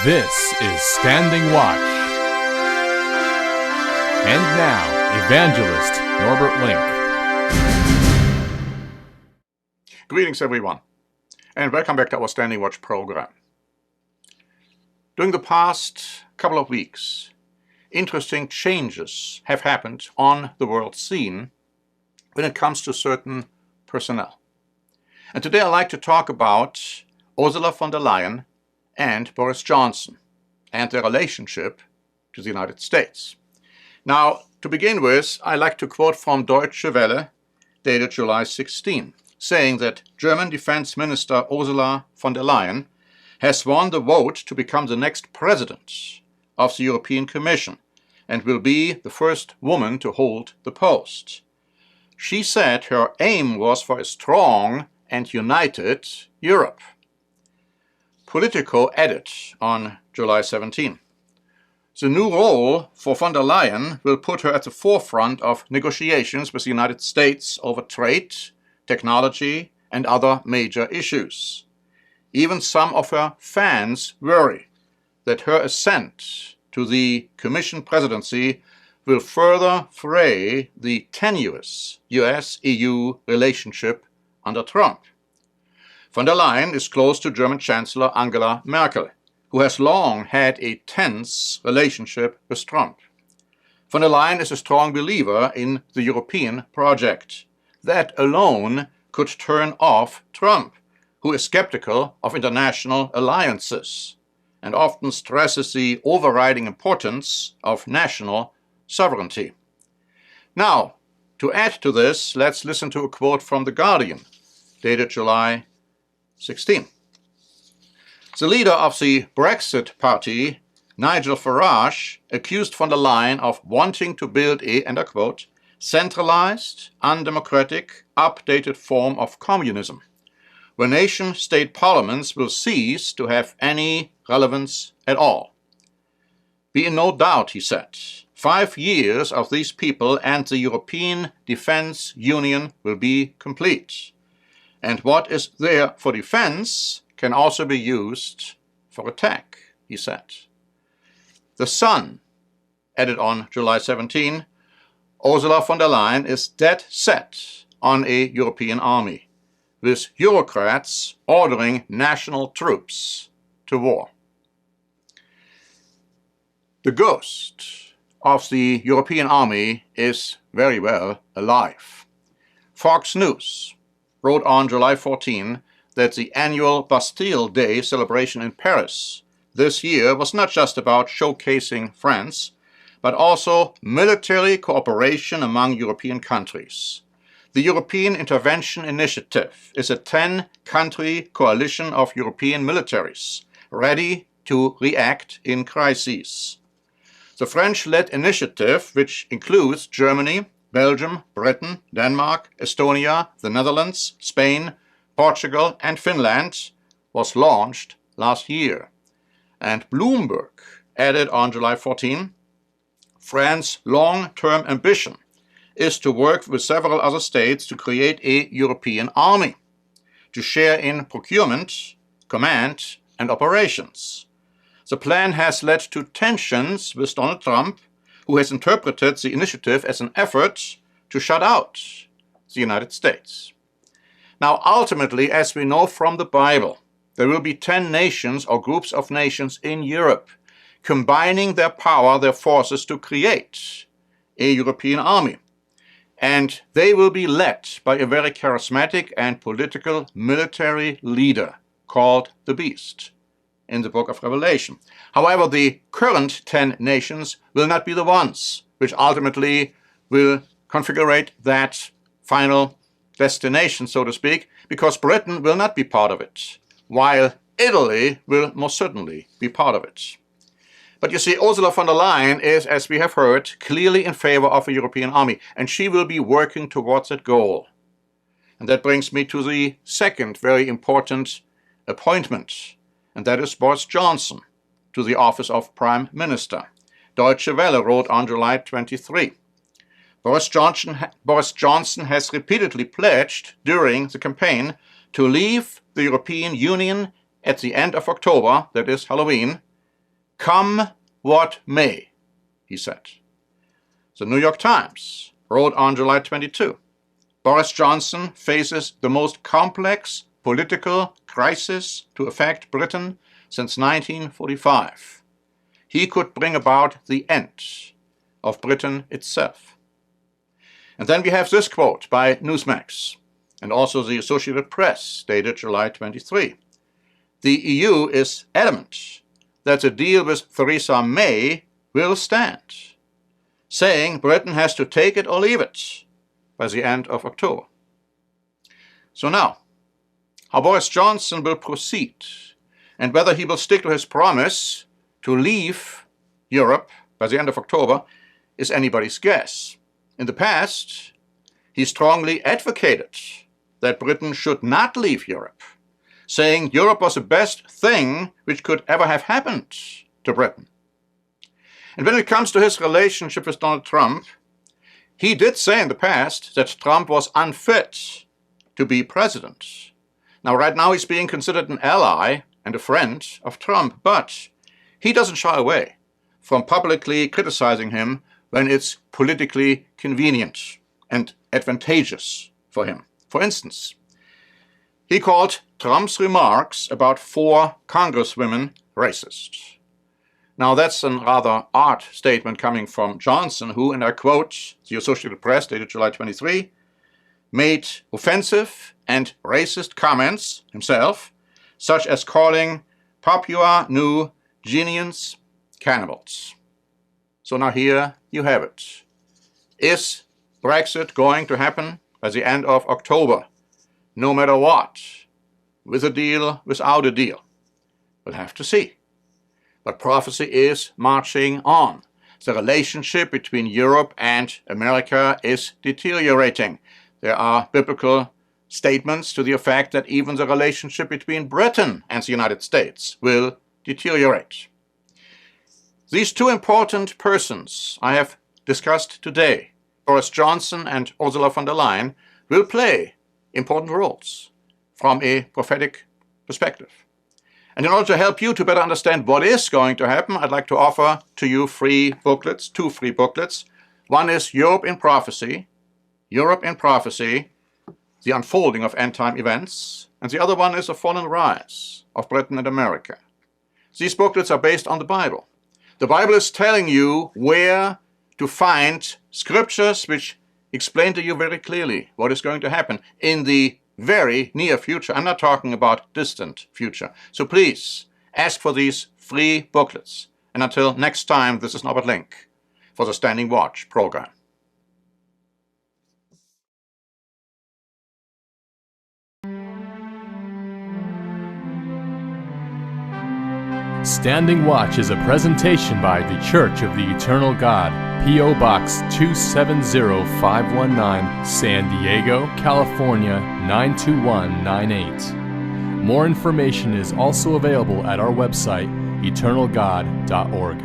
This is Standing Watch. And now, Evangelist Norbert Link. Greetings, everyone, and welcome back to our Standing Watch program. During the past couple of weeks, interesting changes have happened on the world scene when it comes to certain personnel. And today I'd like to talk about Ursula von der Leyen and Boris Johnson and their relationship to the United States. Now, to begin with, I like to quote from Deutsche Welle, dated July 16, saying that German Defense Minister Ursula von der Leyen has won the vote to become the next president of the European Commission and will be the first woman to hold the post. She said her aim was for a strong and united Europe. Politico added on July 17. The new role for von der Leyen will put her at the forefront of negotiations with the United States over trade, technology, and other major issues. Even some of her fans worry that her ascent to the Commission presidency will further fray the tenuous US-EU relationship under Trump. Von der Leyen is close to German Chancellor Angela Merkel, who has long had a tense relationship with Trump. Von der Leyen is a strong believer in the European project. That alone could turn off Trump, who is skeptical of international alliances and often stresses the overriding importance of national sovereignty. Now, to add to this, let's listen to a quote from The Guardian, dated July 16. The leader of the Brexit party, Nigel Farage, accused von der Leyen of wanting to build a, and I quote, centralized, undemocratic, updated form of communism, where nation-state parliaments will cease to have any relevance at all. Be in no doubt, he said, 5 years of these people and the European Defence Union will be complete. And what is there for defense can also be used for attack, he said. The Sun added on July 17, Ursula von der Leyen is dead set on a European army, with bureaucrats ordering national troops to war. The ghost of the European army is very well alive. Fox News wrote on July 14 that the annual Bastille Day celebration in Paris this year was not just about showcasing France, but also military cooperation among European countries. The European Intervention Initiative is a 10-country coalition of European militaries ready to react in crises. The French-led initiative, which includes Germany, Belgium, Britain, Denmark, Estonia, the Netherlands, Spain, Portugal, and Finland, was launched last year. And Bloomberg added on July 14, France's long-term ambition is to work with several other states to create a European army, to share in procurement, command, and operations. The plan has led to tensions with Donald Trump, who has interpreted the initiative as an effort to shut out the United States. Now, ultimately, as we know from the Bible, there will be 10 nations or groups of nations in Europe, combining their power, their forces to create a European army. And they will be led by a very charismatic and political military leader called the Beast in the book of Revelation. However, the current 10 nations will not be the ones which ultimately will configure that final destination, so to speak, because Britain will not be part of it, while Italy will most certainly be part of it. But you see, Ursula von der Leyen is, as we have heard, clearly in favor of a European army, and she will be working towards that goal. And that brings me to the second very important appointment, and that is Boris Johnson to the office of Prime Minister. Deutsche Welle wrote on July 23. Boris Johnson has repeatedly pledged during the campaign to leave the European Union at the end of October, that is Halloween, "Come what may," he said. The New York Times wrote on July 22, "Boris Johnson faces the most complex political crisis to affect Britain since 1945. He could bring about the end of Britain itself." And then we have this quote by Newsmax and also the Associated Press dated July 23. "The EU is adamant that the deal with Theresa May will stand, saying Britain has to take it or leave it by the end of October." So now, how Boris Johnson will proceed and whether he will stick to his promise to leave Europe by the end of October is anybody's guess. In the past, he strongly advocated that Britain should not leave Europe, saying Europe was the best thing which could ever have happened to Britain. And when it comes to his relationship with Donald Trump, he did say in the past that Trump was unfit to be president. Now, right now he's being considered an ally and a friend of Trump, but he doesn't shy away from publicly criticizing him when it's politically convenient and advantageous for him. For instance, he called Trump's remarks about 4 congresswomen racist. Now, that's a rather odd statement coming from Johnson, who, and I quote the Associated Press dated July 23, "made offensive and racist comments himself, such as calling Papua New Guineans cannibals." So now here you have it. Is Brexit going to happen by the end of October, no matter what, with a deal, without a deal? We'll have to see. But prophecy is marching on. The relationship between Europe and America is deteriorating. There are biblical statements to the effect that even the relationship between Britain and the United States will deteriorate. These 2 important persons I have discussed today, Boris Johnson and Ursula von der Leyen, will play important roles from a prophetic perspective. And in order to help you to better understand what is going to happen, I'd like to offer to you 2 free booklets. One is Europe in Prophecy, the unfolding of end-time events, and the other one is The Fall and Rise of Britain and America. These booklets are based on the Bible. The Bible is telling you where to find scriptures which explain to you very clearly what is going to happen in the very near future. I'm not talking about distant future. So please ask for these free booklets. And until next time, this is Norbert Link for the Standing Watch program. Standing Watch is a presentation by The Church of the Eternal God, P.O. Box 270519, San Diego, California 92198. More information is also available at our website, eternalgod.org.